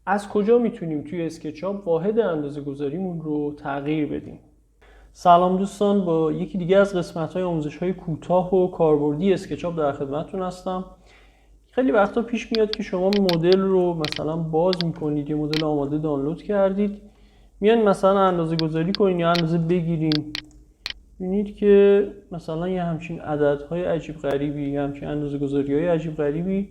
از کجا میتونیم توی اسکچاپ واحد اندازه‌گذاریمون رو تغییر بدیم؟ سلام دوستان، با یکی دیگه از قسمت‌های آموزش‌های کوتاه و کاربردی اسکچاپ در خدمتتون هستم. خیلی وقتا پیش میاد که شما مدل رو مثلا باز میکنید، یه مدل آماده دانلود کردید، میان مثلا اندازه‌گذاری کنین یا اندازه بگیرین، می‌بینید که مثلا یه همچین عددهای عجیب غریبی، یه همچین اندازه‌گذاری‌های عجیب غریبی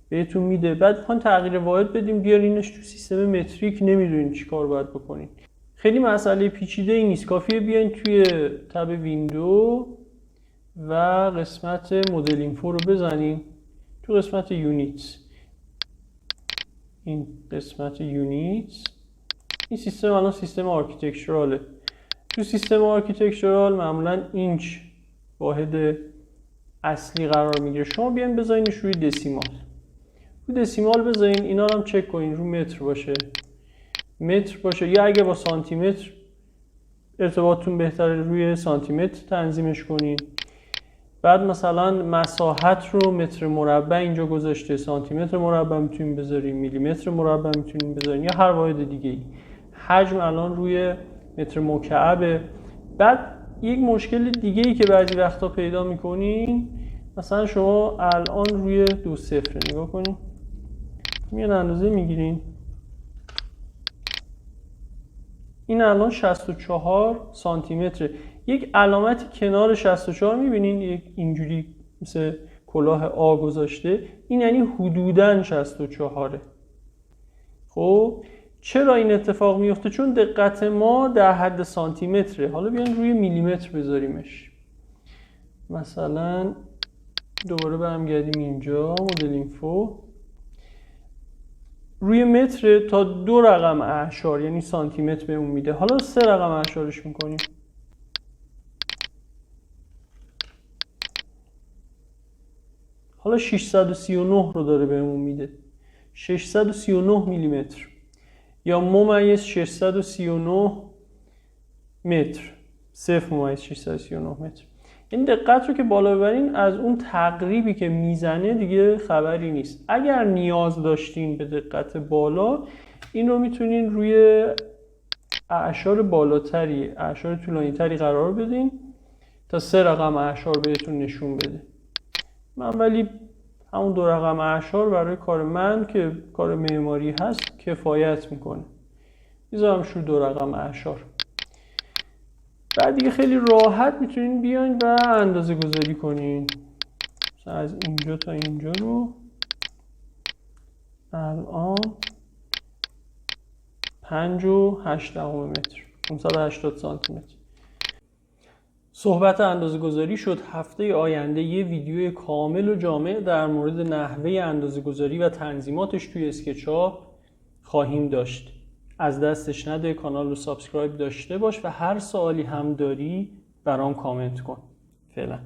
بهتون میده. بعد میخوان تغییر واحد بدیم، بیارینش تو سیستم متریک، نمیدونین چی کار باید بکنین. خیلی مسئله پیچیده ای نیست، کافیه بیاین توی تب ویندو و قسمت مدل اینفو رو بزنین، تو قسمت یونیتس، این قسمت یونیتس، این سیستم الان سیستم آرکیتکچراله. تو سیستم آرکیتکچرال معمولا اینچ واحد اصلی قرار میگیره. شما بیاین بذارینش روی دسیمال، رو دسیمال بذارین، اینا رو هم چک کنین رو متر باشه یا اگه با سانتی متر ارتباطتون بهتره روی سانتی متر تنظیمش کنین. بعد مثلا مساحت رو متر مربع اینجا گذاشته، سانتی متر مربع میتونین بذارین، میلی متر مربع میتونین بذارین یا هر واحد دیگه ای. حجم الان روی متر مکعبه. بعد یک مشکل دیگه ای که بعضی وقتا پیدا میکنین، مثلا شما الان روی 2.0 نگاه کنین، میان اندازه میگیرین، این الان 64 سانتی متره. یک علامتی کنار 64 میبینین، یک اینجوری مثل کلاه آ گذاشته، این یعنی حدوداً 64. خب چرا این اتفاق میفته؟ چون دقت ما در حد سانتی متره. حالا بیاین روی میلی متر بذاریمش، مثلا دوباره برمیگردیم اینجا مدل اینفو، روی متر تا 2 رقم اعشار یعنی سانتی متر بهمون میده. حالا 3 رقم اعشارش میکنیم، حالا 639 رو داره بهمون میده، 639 میلی متر یا ممیز 639 متر، 0.639 متر. این دقت رو که بالا ببرین، از اون تقریبی که میزنه دیگه خبری نیست. اگر نیاز داشتین به دقت بالا، این رو میتونین روی اعشار بالاتری، اعشار طولانی تری قرار بدین تا 3 رقم اعشار بهتون نشون بده. من ولی همون 2 رقم اعشار برای کار من که کار معماری هست کفایت میکنه، میذارمش رو 2 رقم اعشار. بعد دیگه خیلی راحت میتونین بیاین و اندازه گذاری کنین. مثلا از اینجا تا اینجا رو الان 5.8 متر، 580 سانتی متر. صحبت اندازه گذاری شد. هفته آینده یه ویدیو کامل و جامع در مورد نحوه اندازه گذاری و تنظیماتش توی اسکچاپ خواهیم داشت. از دستش نده، کانال رو سابسکرایب داشته باش و هر سوالی هم داری برام کامنت کن. فعلا